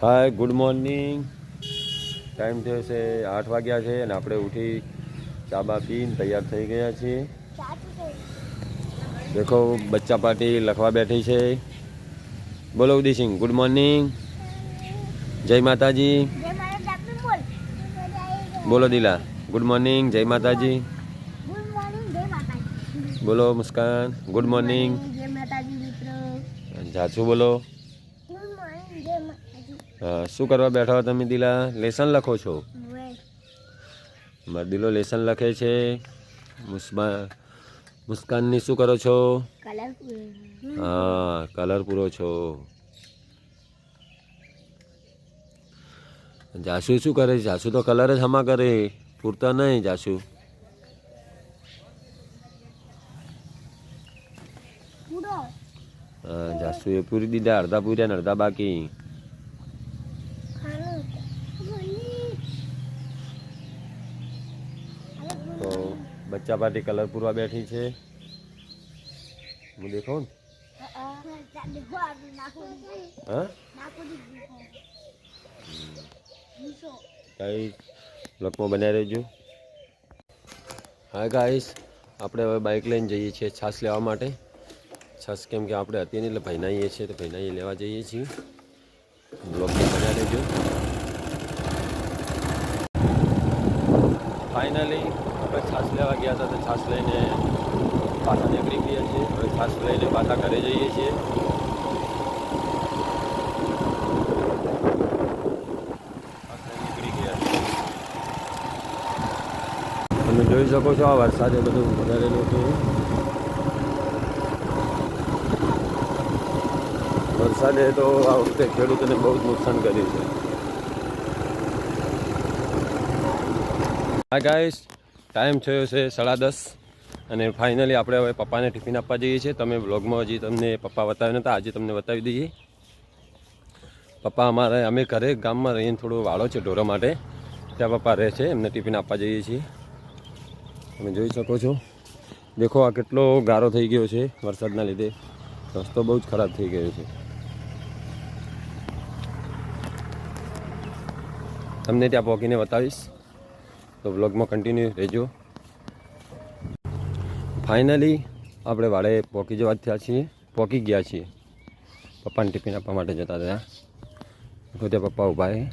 હાય, good morning. Time થયો છે 8 વાગ્યા છે અને આપણે ઉઠી ચા બા પીને તૈયાર થઈ ગયા છીએ. દેખો બચ્ચા પાર્ટી લખવા બેઠી છે. બોલો ઉદયસિંહ, ગુડ મોર્નિંગ, જય માતાજી. બોલો દિલા, ગુડ મોર્નિંગ, જય માતાજી. બોલો મુસ્કાન, ગુડ મોર્નિંગ. જાછુ બોલો. શું કરવા બેઠા હો તમે દિલા? લેસન લખો છો? મારો દિલો લેસન લખે છે. મુસ્કાનની શું કરો છો? હા, કલર પૂરો છો. જાસુ શું કરે? જાસુ તો કલર જ હમા કરે, પૂરતા નહીં જાસુ. હા, જાસુ એ પૂરી દીધા, અડધા પૂર્યા ને અડધા બાકી. તો બચ્ચા પાર્ટી કલર પૂરવા બેઠી છે. હું દેખો ને. હા, ગાઈસ બ્લોકમાં બનાવી રહેજો. હા ગાઈસ, આપણે હવે બાઇક લઈને જઈએ છીએ છાશ લેવા માટે. છાશ કેમ કે આપણે હતી નહીં એટલે ભાઈનાઈએ છીએ, તો ભાઈનાઈએ લેવા જઈએ છીએ. બ્લોકમાં બનાવી રહેજો. ફાઇનલી આપણે છાશ લેવા ગયા હતા, તો છાશ લઈને પાછા નીકળી ગયા છીએ. હવે છાશ લઈને પાછા ઘરે જઈએ છીએ. તમે જોઈ શકો છો આ વરસાદે બધું વધારેલું હતું. વરસાદે તો આ વખતે ખેડૂતોને બહુ જ નુકસાન કર્યું છે. હા ગાઈસ, ટાઈમ થયો છે 10:30 અને ફાઇનલી આપણે હવે પપ્પાને ટિફિન આપવા જઈએ છીએ. તમે બ્લોગમાં હજી તમને પપ્પા બતાવ્યા નહોતા, આજે તમને બતાવી દઈએ. પપ્પા અમે ઘરે ગામમાં રહીને થોડો વાળો છે ઢોરો માટે, ત્યાં પપ્પા રહે છે, એમને ટિફિન આપવા જઈએ છીએ. તમે જોઈ શકો છો. દેખો આ કેટલો ગારો થઈ ગયો છે વરસાદના લીધે. રસ્તો બહુ જ ખરાબ થઈ ગયો છે. તમને ત્યાં પહોંચીને બતાવીશ, તો બ્લોગમાં કન્ટિન્યુ રહેજો. ફાઇનલી આપણે વાડે પહોંચી ગયા છીએ. પપ્પાને ટિફિન આપવા માટે જતા હતા. તો ત્યાં પપ્પા ઊભા છે.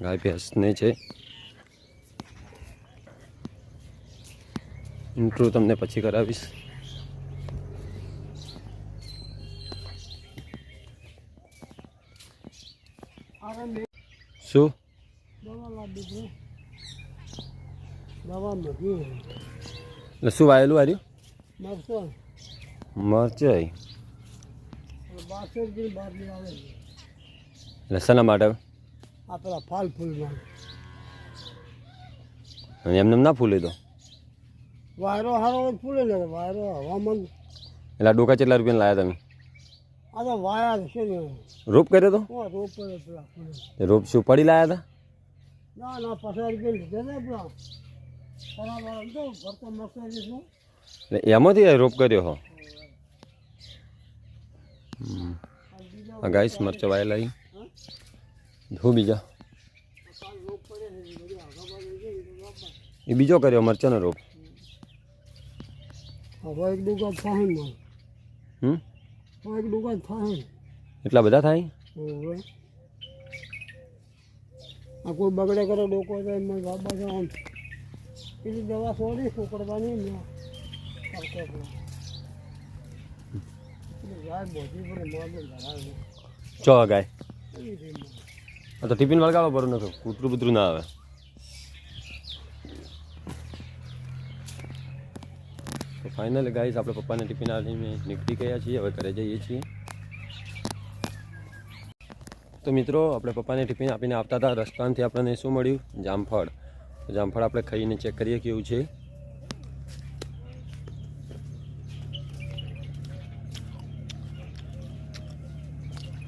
ગાય ભેંસને છે. ઇન્ટ્રો તમને પછી કરાવીશ. શું શું વાયેલું આર્યું? મરચાઈ લસણા માટે ફાલ ફૂલ એમને ના ફૂલે તો વાયરો હારો ફૂલે ને વાયરો હવામાન. એટલે ડોકા કેટલા રૂપિયા લાયા તમે? આ તો વાયા છે ને. રોપ કર્યો તો? રોપ પેલા રોપ શું પડી લાયા હતા? ના 50 રૂપિયા લીધા ને પેલા ભરતો મસાજી છે. એટલે એમાંથી રોપ કર્યો હો. હા ગાઈસ, મરચો વાયેલા હું બીજા એ બીજો કર્યો મરચાનો રોપ. એક દુકાન થાય એક દુકાન થાય. એટલા બધા થાય? આ કોઈ બગડે કરે ડોકો જાય મને બાબા છે આમ પેલી દવા છોડી છોકરવાની ને ચો ગાય તો ટિફિન વળગાડો બરું નથી, કૂતરું બુતરું ના આવે. તો ફાઇનલી ગાઈસ આપણે પપ્પાને ટિફિન આપીને નીકળી ગયા છીએ. હવે ઘરે જઈએ છીએ. તો મિત્રો, આપણે પપ્પાને ટિફિન આપીને આવતા હતા, રસ્તાથી આપણને શું મળ્યું? જામફળ. જામફળ આપણે ખાઈને ચેક કરીએ કેવું છે.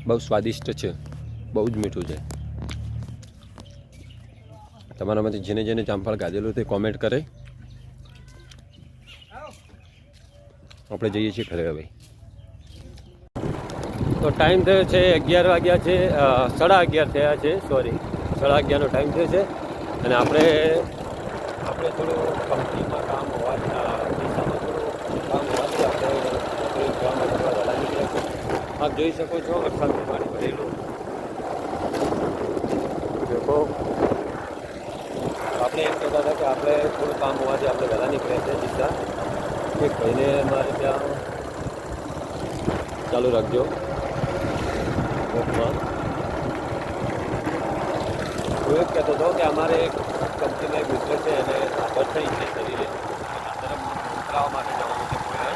બહુ સ્વાદિષ્ટ છે, બહુ જ મીઠું છે. તમારામાંથી જેને જેને જામફળ ખાધેલું તે કોમેન્ટ કરે. આપણે જઈએ છીએ ઘરે હવે. તો ટાઈમ થયો છે 11 વાગ્યા છે, 11:30 થયા છે, સોરી 11:30નો ટાઈમ થયો છે. અને આપણે થોડું કંપનીમાં કામ હોવાથી દિશામાં થોડું કામ હોવાથી આપણે નોકરી જવા માટે થોડા વહેલા નીકળ્યા છે. આપ જોઈ શકો છો વરસાદનું પાણી ભરેલું. દેખો આપણે એમ કહેતા હતા કે આપણે થોડું કામ હોવાથી આપણે વહેલા નીકળ્યા છે દિશા. એક ભાઈને મારે ત્યાં ચાલુ રાખજો વોકમાં. હું એક કહેતો હતો કે અમારે એક કંપનીમાં એક મિત્ર છે એને ખાતર થઈ છે શરીરે, ખાતર મોકલાવવા માટે જવાનું છે. કોઈને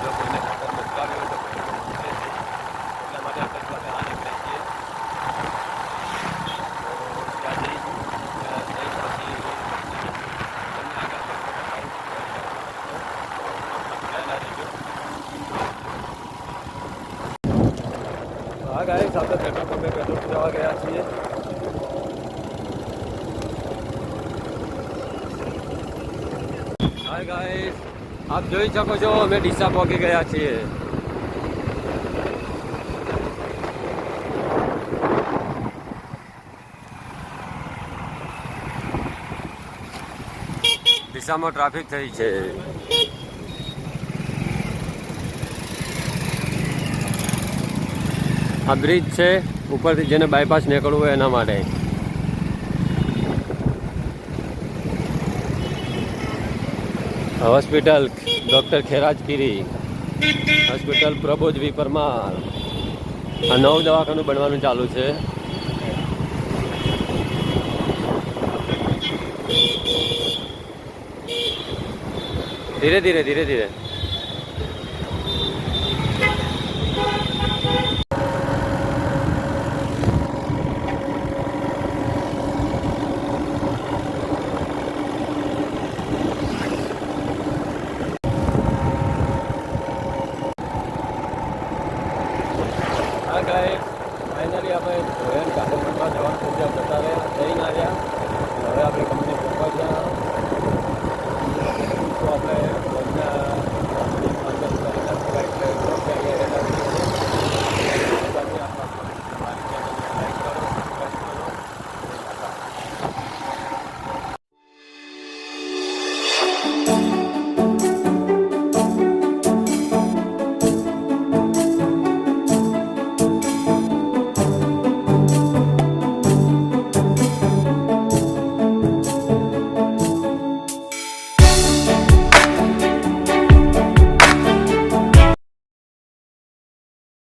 જો કોઈને ખાતર મોકલાવ્યું હોય તો કોઈને મોકલે છે, એટલા માટે આપણે થોડા વહેલા નીકળીએ છીએ. તો ત્યાં જઈશું, ત્યાં જઈ પછી હા ગાઈસ, આપણે પેટ્રોલ પંપે પેટ્રોલ પુરાવા ગયા છીએ. હાય ગાઈસ, આપ જોઈ શકો છો અમે ડીસા પહોંચી ગયા છીએ. ડીસામાં ટ્રાફિક થઈ છે. આ બ્રિજ છે ઉપરથી, જેને બાયપાસ નીકળવું હોય એના માટે. હોસ્પિટલ ડૉક્ટર ખેરાજગીરી, હોસ્પિટલ પ્રબોધવી પરમાર. આ નવું દવાખાનું બનવાનું ચાલુ છે. ધીરે ધીરે ધીરે ધીરે. હા ગાઈસ, ફાઇનલી આપણે ધોરણ ગાર્ડન બનવા જવાનું છે, ત્યાં જતા રહ્યા, જઈને આવ્યા. હવે આપણે કંપની પહોંચ્યા.